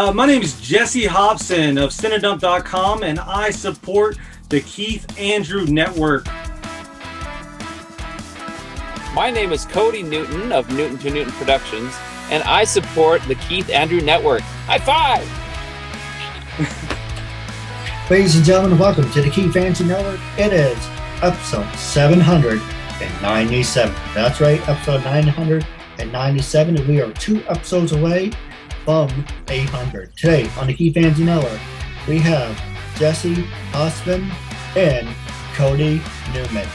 My name is Jessie Hobson of Cinedump.com, and I support the Keith Andrew Network. My name is Kody Newton of Newton to Newton Productions, and I support the Keith Andrew Network. High five! Ladies and gentlemen, welcome to the Keith Andrew Network. It is episode 797. That's right, episode 997, and we are 2 episodes away from 800. Today on the Keith Andrew Network, we have Jessie Hobson and Kody Newton.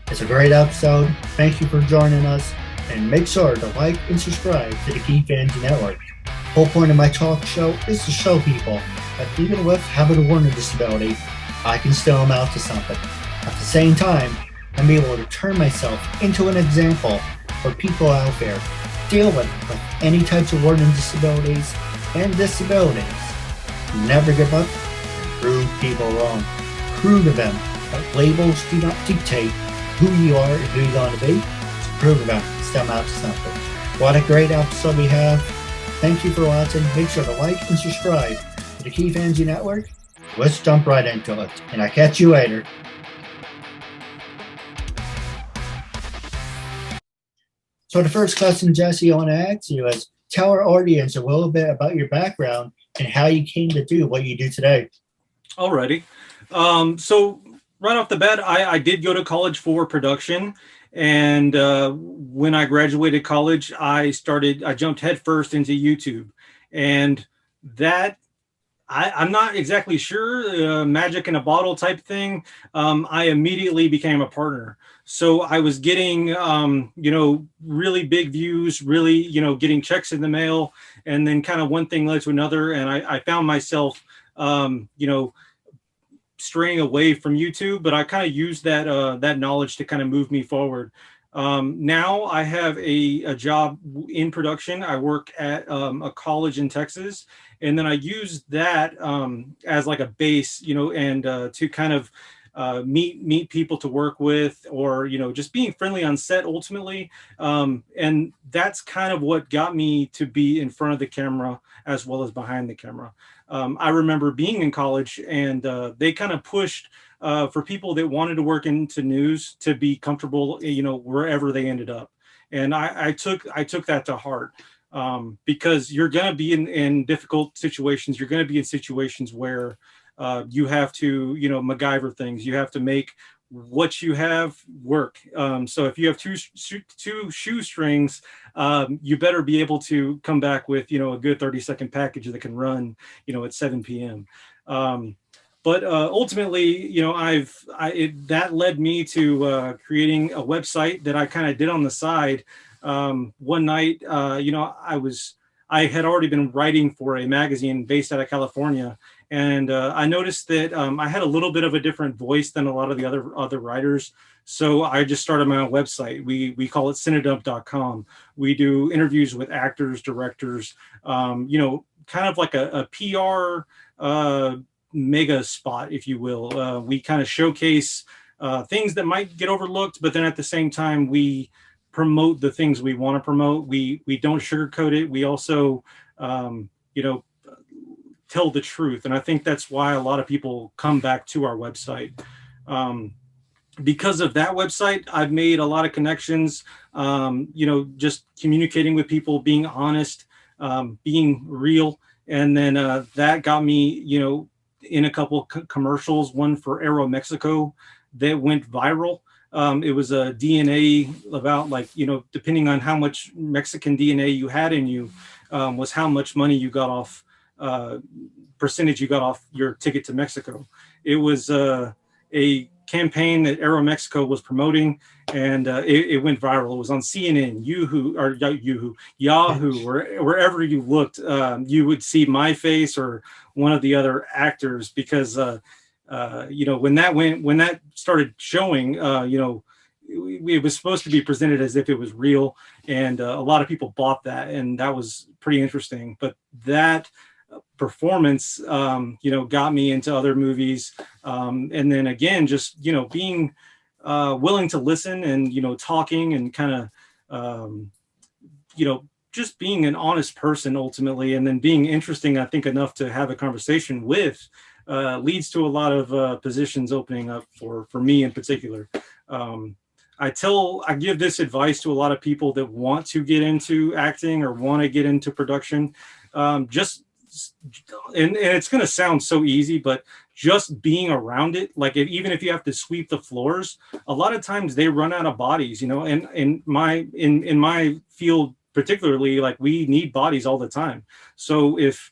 It's a great episode. Thank you for joining us, and make sure to like and subscribe to the Keith Andrew Network. The whole point of my talk show is to show people that even with having a learning disability, I can still amount to something. At the same time, I'm able to turn myself into an example for people out there dealing with any types of learning disabilities and disabilities. Never give up and prove people wrong. Prove to them that labels do not dictate who you are and who you're going to be. Just prove to them and still amount to something. What a great episode we have. Thank you for watching. Make sure to like and subscribe to the Keith Andrew Network. Let's jump right into it, and I'll catch you later. So the first question, Jessie, I want to ask you is, tell our audience a little bit about your background and how you came to do what you do today. Alrighty. So right off the bat, I did go to college for production. And when I graduated college, I jumped headfirst into YouTube. And that, I'm not exactly sure, magic in a bottle type thing. I immediately became a partner. So I was getting, really big views, really, getting checks in the mail, and then kind of one thing led to another. And I found myself, straying away from YouTube, but I kind of used that knowledge to kind of move me forward. Now I have a job in production. I work at a college in Texas, and then I use that as like a base, and to kind of meet people to work with, or just being friendly on set ultimately. And that's kind of what got me to be in front of the camera as well as behind the camera. I remember being in college, and they kind of pushed for people that wanted to work into news to be comfortable, wherever they ended up. And I took that to heart, because you're going to be in difficult situations. You're going to be in situations where you have to, MacGyver things. You have to make what you have work. So if you have two shoestrings, you better be able to come back with, a good 30-second package that can run, at 7 p.m. But ultimately, that led me to creating a website that I kind of did on the side. One night, I had already been writing for a magazine based out of California. And I noticed that I had a little bit of a different voice than a lot of the other writers. So I just started my own website. We call it Cinedump.com. We do interviews with actors, directors, kind of like a PR mega spot, if you will. We kind of showcase things that might get overlooked, but then at the same time, we promote the things we want to promote. We don't sugarcoat it. We also, tell the truth. And I think that's why a lot of people come back to our website. Because of that website, I've made a lot of connections, just communicating with people, being honest, being real. And then that got me, in a couple of commercials, one for Aero Mexico that went viral. It was a DNA about, depending on how much Mexican DNA you had in you, was how much money you got off, percentage you got off your ticket to Mexico. It was a campaign that Aero Mexico was promoting, and it went viral. It was on CNN, Yahoo, wherever you looked, you would see my face or one of the other actors, because when that started showing, it was supposed to be presented as if it was real, and a lot of people bought that, and that was pretty interesting. But that performance, got me into other movies, and then again, just being willing to listen and talking and kind of just being an honest person ultimately, and then being interesting, I think, enough to have a conversation with, leads to a lot of positions opening up for me in particular. Um, I give this advice to a lot of people that want to get into acting or want to get into production. Just and it's going to sound so easy, but just being around it, like even if you have to sweep the floors, a lot of times they run out of bodies, you know, and in my field particularly, like we need bodies all the time. So if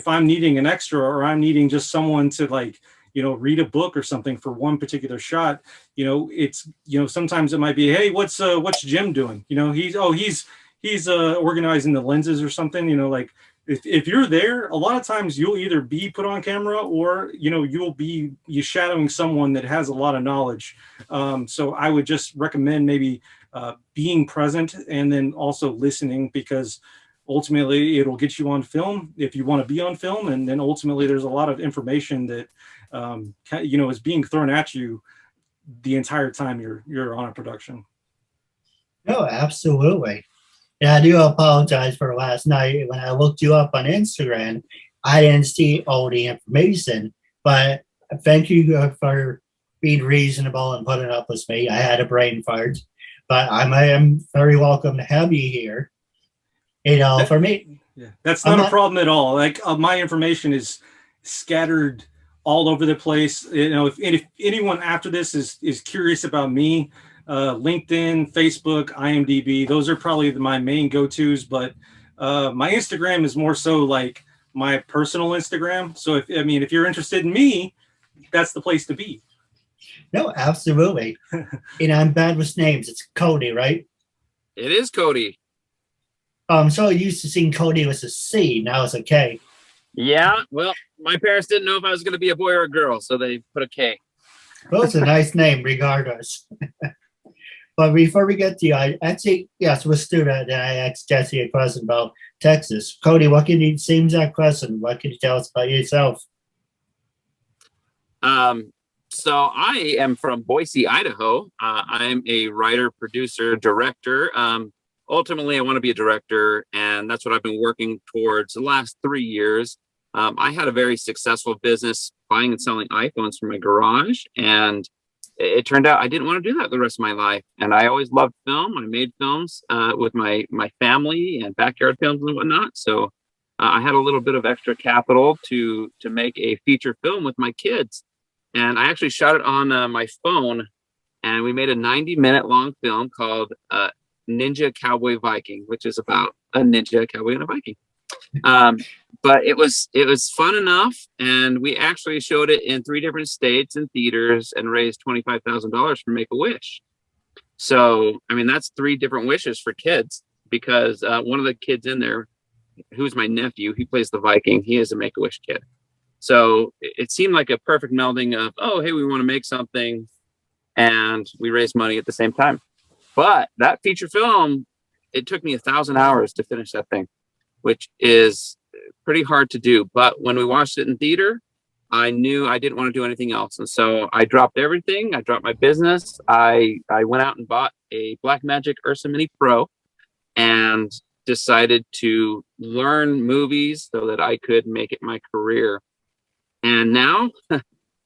I'm needing an extra, or I'm needing just someone to, like, you know, read a book or something for one particular shot, you know, it's, you know, sometimes it might be, hey, what's Jim doing? You know, he's organizing the lenses or something, you know, like if you're there, a lot of times you'll either be put on camera, or, you know, you shadowing someone that has a lot of knowledge. So I would just recommend maybe being present, and then also listening, because ultimately it'll get you on film if you want to be on film. And then ultimately there's a lot of information that, you know, is being thrown at you the entire time you're on a production. No, absolutely. And I do apologize for last night. When I looked you up on Instagram, I didn't see all the information, but thank you for being reasonable and putting up with me. I had a brain fart, but I am very welcome to have you here. You know, for me, Yeah, that's I'm not a not, problem at all. Like my information is scattered all over the place. You know, if anyone after this is curious about me, LinkedIn, Facebook, IMDb, those are probably my main go-tos. But my Instagram is more so like my personal Instagram. So if you're interested in me, that's the place to be. no, absolutely. And I'm bad with names. It's Kody, right? It is Kody. I'm so used to seeing Kody with a C. Now it's a K. Yeah, well, my parents didn't know if I was going to be a boy or a girl, so they put a K. Well, it's a nice name, regardless. But before we get to you, I actually, yes, was student, and I asked Jessie a question about Texas. Kody, what can you, same exact question, what can you tell us about yourself? So I am from Boise, Idaho. I'm a writer, producer, director. Ultimately, I want to be a director, and that's what I've been working towards the last 3 years. I had a very successful business buying and selling iPhones from my garage, and it turned out I didn't want to do that the rest of my life. And I always loved film. I made films with my family, and backyard films and whatnot. So I had a little bit of extra capital to make a feature film with my kids, and I actually shot it on my phone. And we made a 90-minute long film called Ninja Cowboy Viking, which is about a ninja cowboy and a Viking. But it was fun enough, and we actually showed it in 3 different states and theaters and raised $25,000 for Make-A-Wish. So, I mean, that's 3 different wishes for kids, because one of the kids in there, who's my nephew, he plays the Viking. He is a Make-A-Wish kid. So it seemed like a perfect melding of, oh, hey, we want to make something, and we raise money at the same time. But that feature film, it took me 1,000 hours to finish that thing, which is pretty hard to do. But when we watched it in theater, I knew I didn't want to do anything else. And so I dropped everything. I dropped my business. I went out and bought a Blackmagic Ursa Mini Pro and decided to learn movies so that I could make it my career. And now,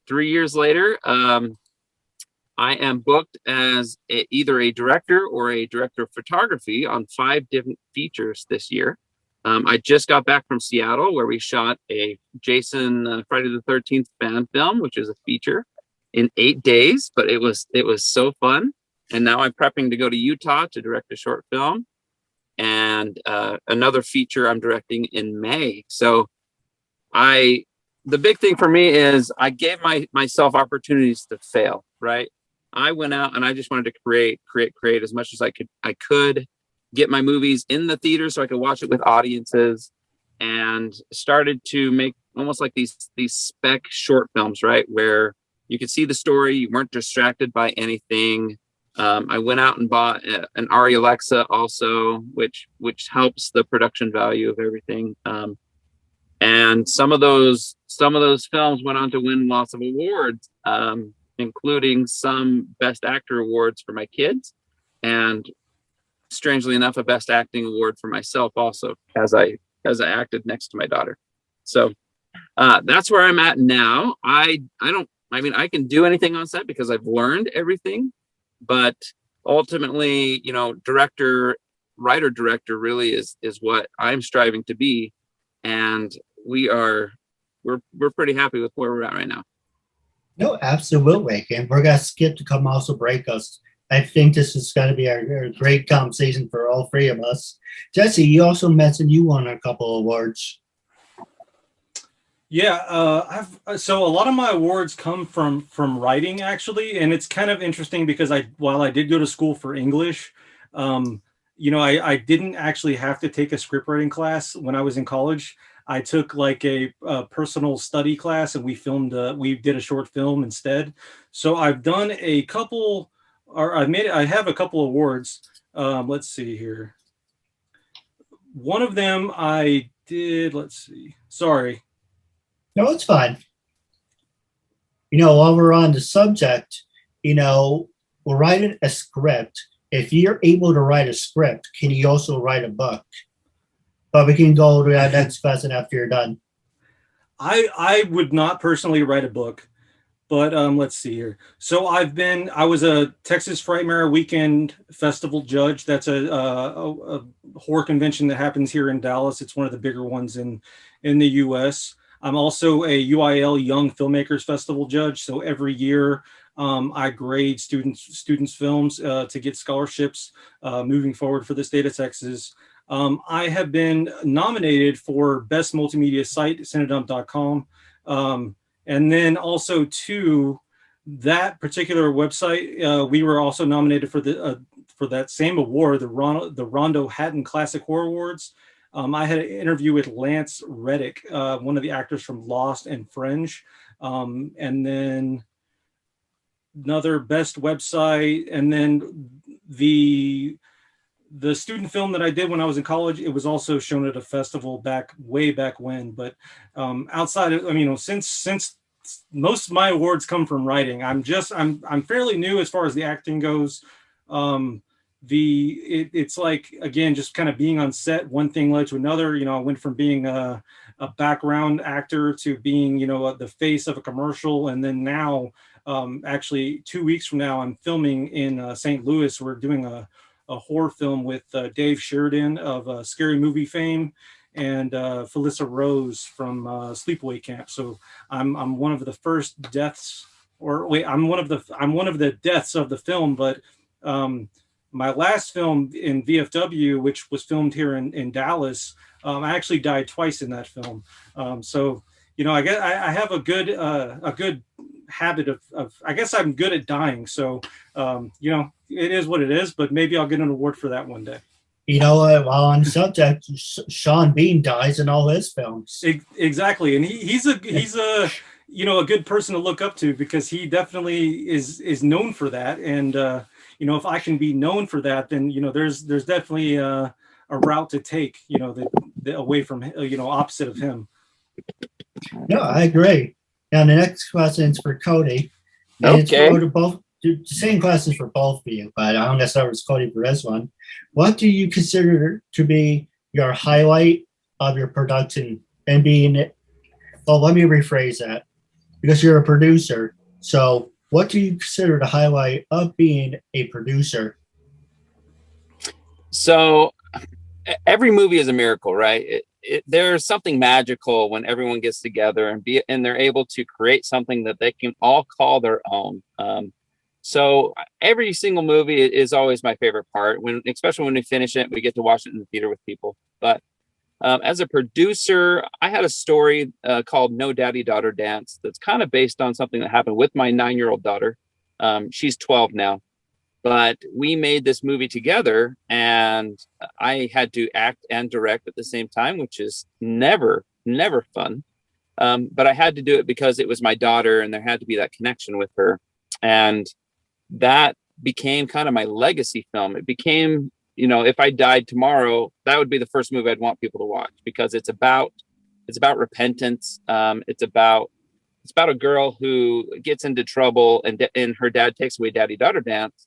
3 years later, I am booked as either a director or a director of photography on 5 different features this year. I just got back from Seattle, where we shot a Jason Friday the 13th fan film, which is a feature, in 8 days, but it was so fun. And now I'm prepping to go to Utah to direct a short film, and another feature I'm directing in May. So the big thing for me is I gave myself opportunities to fail, right? I went out and I just wanted to create as much as I could get my movies in the theater so I could watch it with audiences, and started to make almost like these spec short films, right? Where you could see the story, you weren't distracted by anything. I went out and bought an Arri Alexa also, which helps the production value of everything. And some of those films went on to win lots of awards, including some Best Actor awards for my kids. And strangely enough, a Best Acting award for myself also, as I acted next to my daughter. So that's where I'm at now. I mean, I can do anything on set because I've learned everything, but ultimately, you know, writer director really is what I'm striving to be, and we're pretty happy with where we're at right now. No, absolutely. And we're going to skip to commercial break us. I think this is going to be a great conversation for all three of us. Jesse, you also mentioned you won a couple of awards. Yeah, so a lot of my awards come from writing actually, and it's kind of interesting because while I did go to school for English, you know, I didn't actually have to take a script writing class when I was in college. I took like a personal study class, and we did a short film instead. So I've done a couple, or I have a couple awards. Let's see here. One of them I did. Let's see. Sorry. No, it's fine. You know, while we're on the subject, you know, we're writing a script. If you're able to write a script, can you also write a book? But we can go to that next question after you're done. I would not personally write a book, but let's see here. So I was a Texas Frightmare Weekend Festival judge. That's a horror convention that happens here in Dallas. It's one of the bigger ones in the U.S. I'm also a UIL Young Filmmakers Festival judge. So every year I grade students' films to get scholarships moving forward for the state of Texas. I have been nominated for Best Multimedia Site, Cinedump.com. And then also to that particular website, we were also nominated for that same award, the Rondo Hatton Classic Horror Awards. I had an interview with Lance Reddick, one of the actors from Lost and Fringe, and then another best website, and then the student film that I did when I was in college, it was also shown at a festival way back when. But outside of, I mean, since most of my awards come from writing, I'm fairly new as far as the acting goes. It's like, again, just kind of being on set, one thing led to another. You know, I went from being a background actor to being, you know, the face of a commercial, and then now, actually 2 weeks from now, I'm filming in St. Louis. We're doing a horror film with Dave Sheridan of Scary Movie fame, and Felissa Rose from Sleepaway Camp. So I'm one of the first deaths, or wait, I'm one of the deaths of the film. But my last film in VFW, which was filmed here in Dallas, I actually died twice in that film. So, you know, I guess I have a good habit of I guess I'm good at dying. So, you know, it is what it is, but maybe I'll get an award for that one day. You know, while on the subject, Sean Bean dies in all his films. Exactly. And he's a you know, a good person to look up to, because he definitely is known for that. And, you know, if I can be known for that, then, you know, there's definitely a route to take, you know, the away from, you know, opposite of him. No, I agree. Now, the next question is for Kody. And Okay. It's for both, the same question for both of you, but I'm going to start with Kody for this one. What do you consider to be your highlight of your production and being it? Well, let me rephrase that, because you're a producer. So what do you consider the highlight of being a producer? So every movie is a miracle, right? There's something magical when everyone gets together and they're able to create something that they can all call their own. So every single movie is always my favorite part. Especially when we finish it, we get to watch it in the theater with people. But as a producer, I had a story called No Daddy Daughter Dance that's kind of based on something that happened with my 9-year-old daughter. She's 12 now. But we made this movie together, and I had to act and direct at the same time, which is never fun. But I had to do it because it was my daughter, and there had to be that connection with her. And that became kind of my legacy film. It became, you know, if I died tomorrow, that would be the first movie I'd want people to watch, because it's about repentance. It's about a girl who gets into trouble, and her dad takes away Daddy Daughter Dance.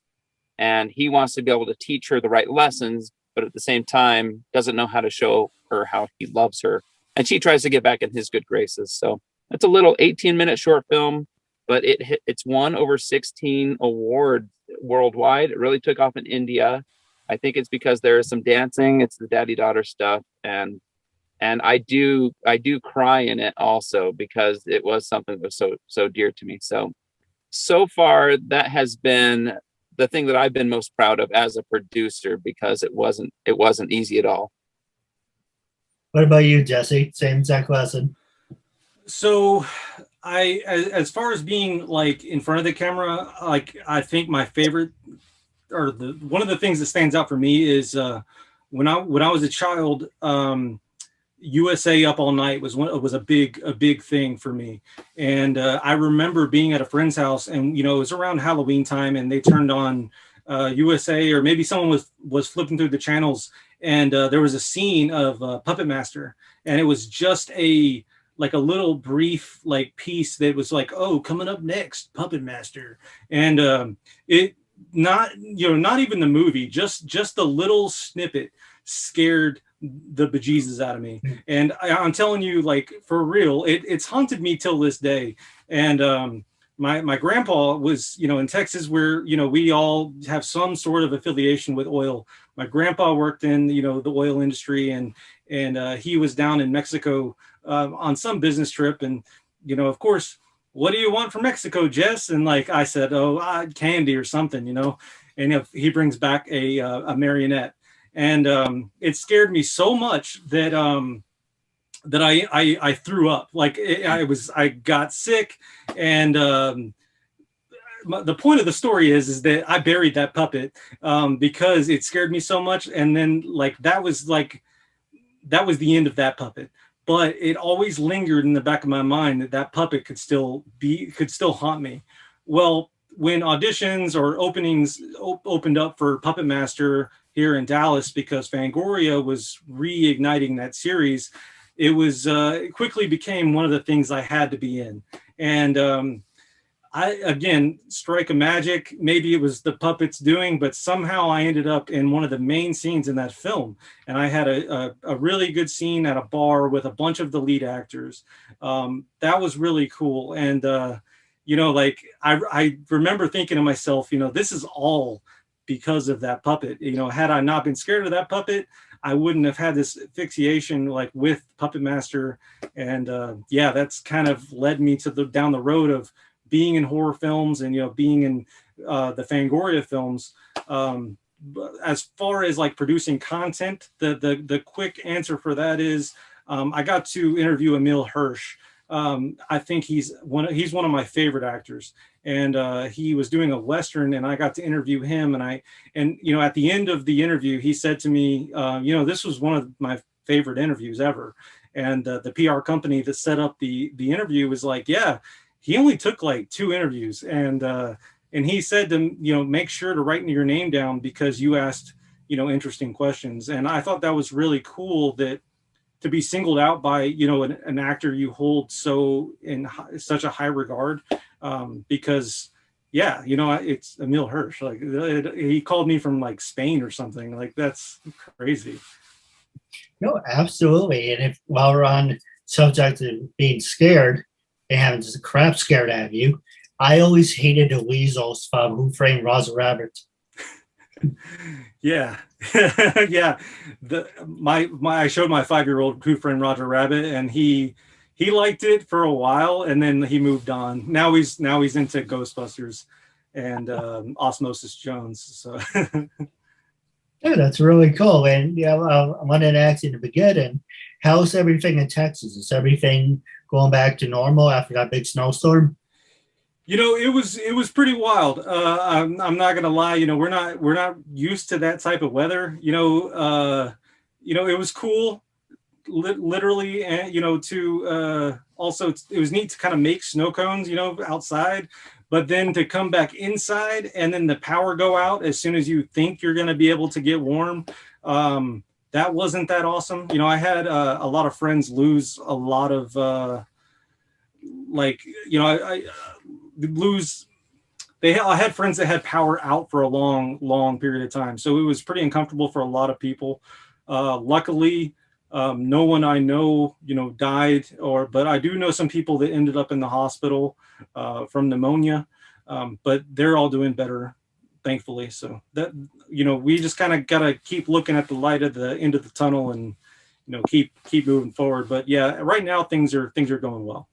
and he wants to be able to teach her the right lessons, but at the same time doesn't know how to show her how he loves her. And she tries to get back in his good graces. So it's a little 18-minute short film, but it's won over 16 awards worldwide. It really took off in India. I think it's because there is some dancing. It's the daddy-daughter stuff, and I do cry in it also because it was something that was so dear to me. So far, that has been the thing that I've been most proud of as a producer, because it wasn't easy at all. What about you, Jesse? Same exact lesson. So as far as being like in front of the camera, like I think my favorite, or one of the things that stands out for me is when I was a child, USA Up All Night was a big thing for me. And I remember being at a friend's house, and it was around Halloween time, and they turned on USA, or maybe someone was flipping through the channels, and there was a scene of Puppet Master, and it was just a little brief piece that was like, oh, coming up next, Puppet Master. And it not even the movie, just the little snippet scared the bejesus out of me. And I'm telling you, for real, it's haunted me till this day. And my grandpa was in Texas, where we all have some sort of affiliation with oil. My grandpa worked in the oil industry, and he was down in Mexico on some business trip, and of course, what do you want from Mexico, Jess? And I said, oh, candy or something, and he brings back a marionette. And it scared me so much that I threw up. I got sick. And the point of the story is that I buried that puppet because it scared me so much. And then that was the end of that puppet. But it always lingered in the back of my mind that puppet could still haunt me. Well, when auditions or openings opened up for Puppet Master here in Dallas, because Fangoria was reigniting that series, it quickly became one of the things I had to be in. And I, again, strike a magic. Maybe it was the puppets doing, but somehow I ended up in one of the main scenes in that film. And I had a really good scene at a bar with a bunch of the lead actors. That was really cool. And, I remember thinking to myself, this is all because of that puppet. Had I not been scared of that puppet, I wouldn't have had this asphyxiation with Puppet Master. And that's kind of led me to down the road of being in horror films and being in the Fangoria films. As far as producing content, the quick answer for that is I got to interview Emil Hirsch. I think he's one of my favorite actors, and he was doing a Western, and I got to interview him. And at the end of the interview, he said to me, this was one of my favorite interviews ever. And the PR company that set up the interview was like, yeah, he only took 2 interviews. And he said to, make sure to write your name down because you asked, interesting questions. And I thought that was really cool, that to be singled out by, an actor you hold such a high regard, because it's Emil Hirsch. He called me from Spain or something. That's crazy. No, absolutely. And while we're on subject of being scared and having just a crap scared out of you, I always hated the weasels from Who Framed Roger Rabbit. Yeah. Yeah. I showed my 5-year-old Who Framed Roger Rabbit, and he liked it for a while, and then he moved on. Now he's into Ghostbusters and Osmosis Jones. So Yeah, that's really cool. And I wanted to ask you in the beginning, how's everything in Texas? Is everything going back to normal after that big snowstorm? It was pretty wild. I'm not gonna lie. We're not used to that type of weather. It was cool, literally, and to also it was neat to kind of make snow cones, outside, but then to come back inside and then the power go out as soon as you think you're gonna be able to get warm. That wasn't that awesome. I had a lot of friends lose a lot of I lose I had friends that had power out for a long period of time, so it was pretty uncomfortable for a lot of people. Luckily, no one I know, died, but I do know some people that ended up in the hospital from pneumonia, but they're all doing better, thankfully. So that, we just kind of gotta keep looking at the light at the end of the tunnel and keep moving forward. But yeah, right now things are going well.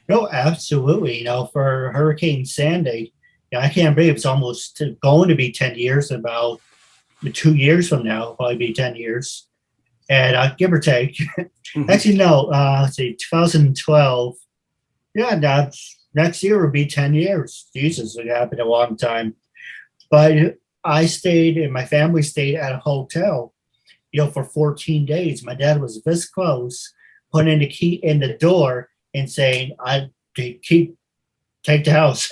No, absolutely. For Hurricane Sandy, I can't believe it's almost going to be 10 years. About 2 years from now, it'll probably be 10 years, and give or take. Actually, no. Let's see, 2012. Yeah, that's next year will be 10 years. Jesus, it happened a long time. But I stayed, and my family stayed at a hotel, for 14 days. My dad was this close, putting the key in the door and saying, "I take the house."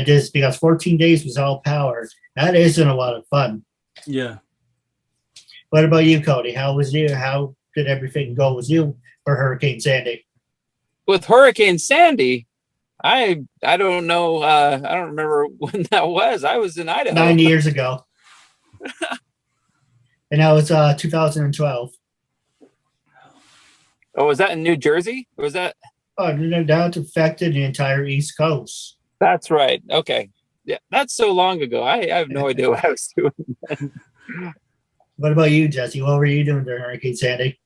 Just because 14 days was all power. That isn't a lot of fun. Yeah. What about you, Kody? How did everything go with you for Hurricane Sandy? With Hurricane Sandy, I don't know. I don't remember when that was. I was in Idaho 9 years ago. And that was 2012. Oh, was that in New Jersey? Or was that? Oh, that affected the entire East Coast. That's right. Okay. Yeah, that's so long ago. I have no idea what I was doing. What about you, Jesse? What were you doing during Hurricane Sandy?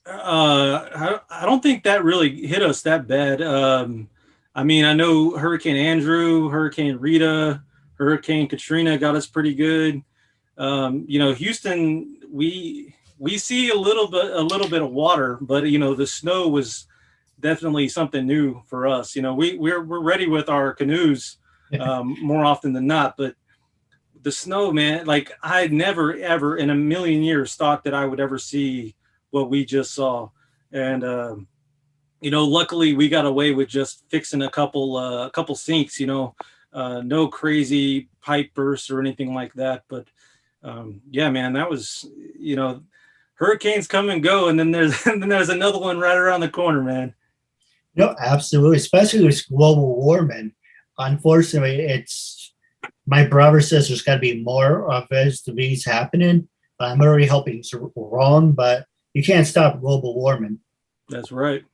I don't think that really hit us that bad. I mean, I know Hurricane Andrew, Hurricane Rita, Hurricane Katrina got us pretty good. Houston, we see a little bit of water, but the snow was definitely something new for us. We're ready with our canoes more often than not, but the snow, man, like I never ever in a million years thought that I would ever see what we just saw. And luckily we got away with just fixing a couple sinks, no crazy pipe bursts or anything like that. But yeah, man, that was, hurricanes come and go, and then there's another one right around the corner, man. No, absolutely, especially with global warming. Unfortunately, my brother says there's got to be more of these happening. I'm already helping it's wrong, but you can't stop global warming. That's right.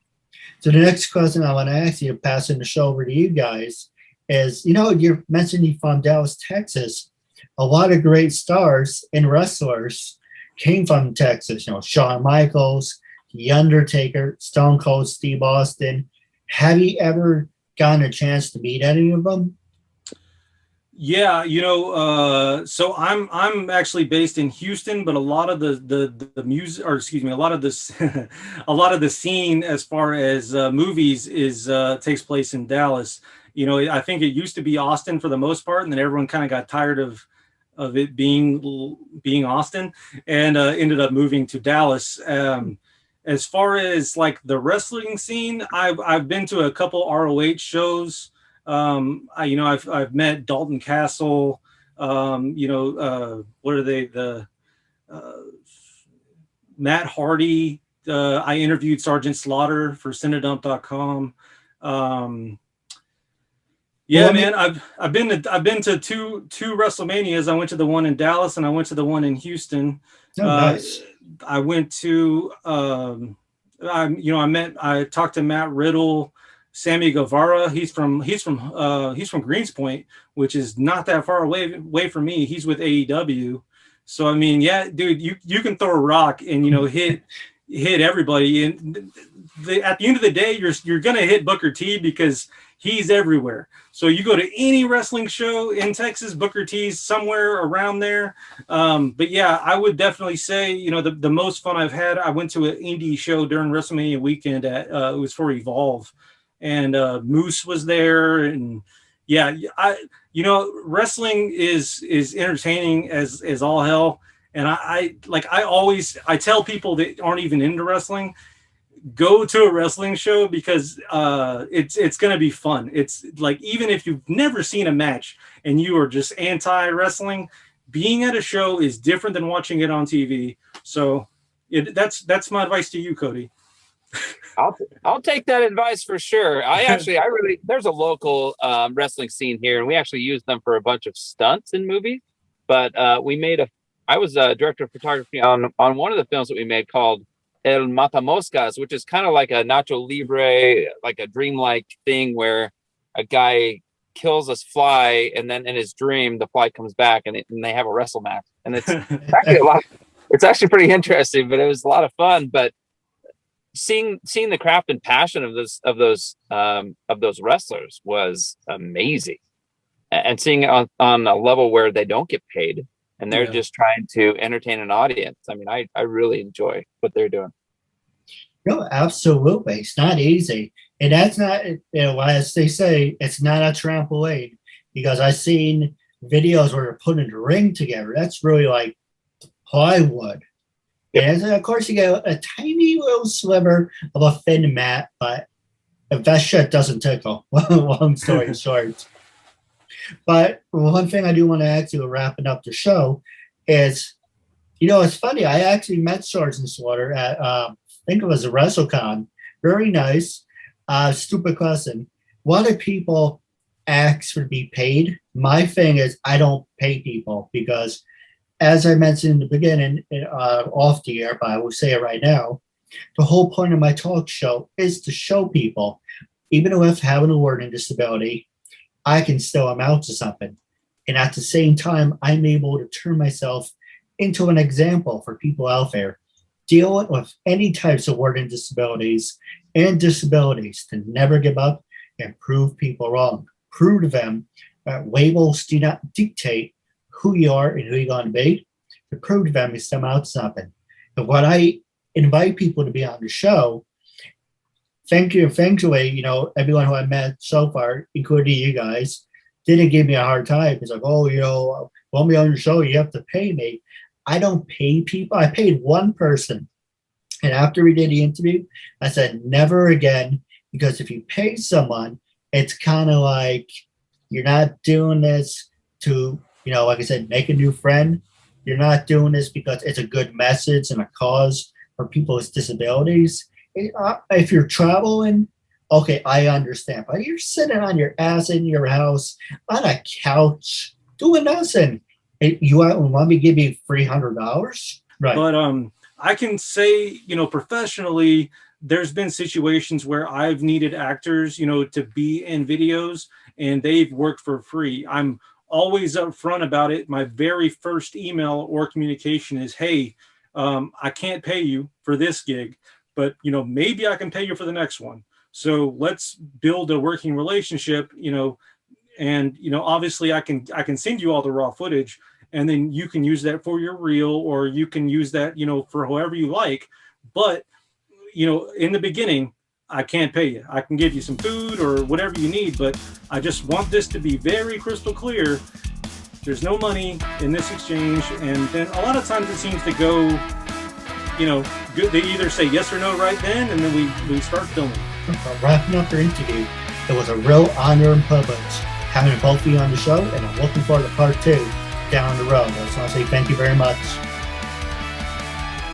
So the next question I want to ask you, passing the show over to you guys, is you mentioned you from Dallas, Texas. A lot of great stars and wrestlers came from Texas. Shawn Michaels, The Undertaker, Stone Cold Steve Austin. Have you ever gotten a chance to meet any of them? Yeah, so I'm actually based in Houston, but a lot of the music, or excuse me, a lot of this, a lot of the scene as far as movies takes place in Dallas. I think it used to be Austin for the most part, and then everyone kind of got tired of it being Austin, and ended up moving to Dallas. As far as like the wrestling scene, I've been to a couple ROH shows. I've met Dalton Castle. What are they? Matt Hardy. I interviewed Sergeant Slaughter for Cinedump.com. Yeah, man, I've been to two WrestleManias. I went to the one in Dallas and I went to the one in Houston. Oh, nice. I went to I talked to Matt Riddle, Sammy Guevara. He's from Greenspoint, which is not that far away from me. He's with AEW. So I mean, yeah, dude, you can throw a rock and hit everybody. And at the end of the day, you're gonna hit Booker T because he's everywhere. So you go to any wrestling show in Texas, Booker T's somewhere around there. But yeah, I would definitely say, the most fun I've had, I went to an indie show during WrestleMania weekend it was for Evolve, and Moose was there. And yeah, wrestling is entertaining as all hell. And I always tell people that aren't even into wrestling, go to a wrestling show because it's going to be fun. It's like, even if you've never seen a match and you are just anti-wrestling, being at a show is different than watching it on TV. So that's my advice to you, Kody. I'll take that advice for sure. There's a local wrestling scene here, and we actually use them for a bunch of stunts in movies. But I was a director of photography on one of the films that we made called El Matamoscas, which is kind of like a Nacho Libre, like a dreamlike thing where a guy kills a fly, and then in his dream the fly comes back, and they have a wrestle match, and it's actually a lot. It's actually pretty interesting, but it was a lot of fun. But seeing the craft and passion of those wrestlers was amazing, and seeing it on a level where they don't get paid and they're just trying to entertain an audience. I mean, I really enjoy what they're doing. No, absolutely. It's not easy. And that's not, as they say, it's not a trampoline, because I've seen videos where they're putting the ring together. That's really like plywood. Yep. And of course, you get a tiny little sliver of a thin mat, but if that shit doesn't tickle, long story short. But one thing I do want to ask you, wrapping up the show, is, it's funny. I actually met Sergeant Slaughter at, I think it was a WrestleCon. Very nice. Stupid question. Why do people ask to be paid? My thing is, I don't pay people because, as I mentioned in the beginning, off the air, but I will say it right now, the whole point of my talk show is to show people, even with having a learning disability, I can still amount to something. And at the same time, I'm able to turn myself into an example for people out there dealing with any types of learning disabilities and disabilities, to never give up and prove people wrong. Prove to them that labels do not dictate who you are and who you're going to be. To prove to them is somehow something. And what I invite people to be on the show, thankfully, everyone who I met so far, including you guys, didn't give me a hard time. It's like, want me on your show, you have to pay me. I don't pay people. I paid one person. And after we did the interview, I said, never again, because if you pay someone, it's kind of like you're not doing this to, like I said, make a new friend. You're not doing this because it's a good message and a cause for people with disabilities. If you're traveling, okay, I understand. But you're sitting on your ass in your house on a couch doing nothing. You want me to give you $300? Right. But I can say, professionally, there's been situations where I've needed actors, to be in videos, and they've worked for free. I'm always upfront about it. My very first email or communication is, hey, I can't pay you for this gig, but, maybe I can pay you for the next one. So let's build a working relationship, and, obviously I can send you all the raw footage, and then you can use that for your reel, or you can use that, for however you like. But, in the beginning, I can't pay you. I can give you some food or whatever you need, but I just want this to be very crystal clear. There's no money in this exchange. And then a lot of times it seems to go, good. They either say yes or no right then, and then we start filming. Wrapping up our interview, it was a real honor and privilege having both of you on the show, and I'm looking forward to part 2 down the road. I just want to say thank you very much.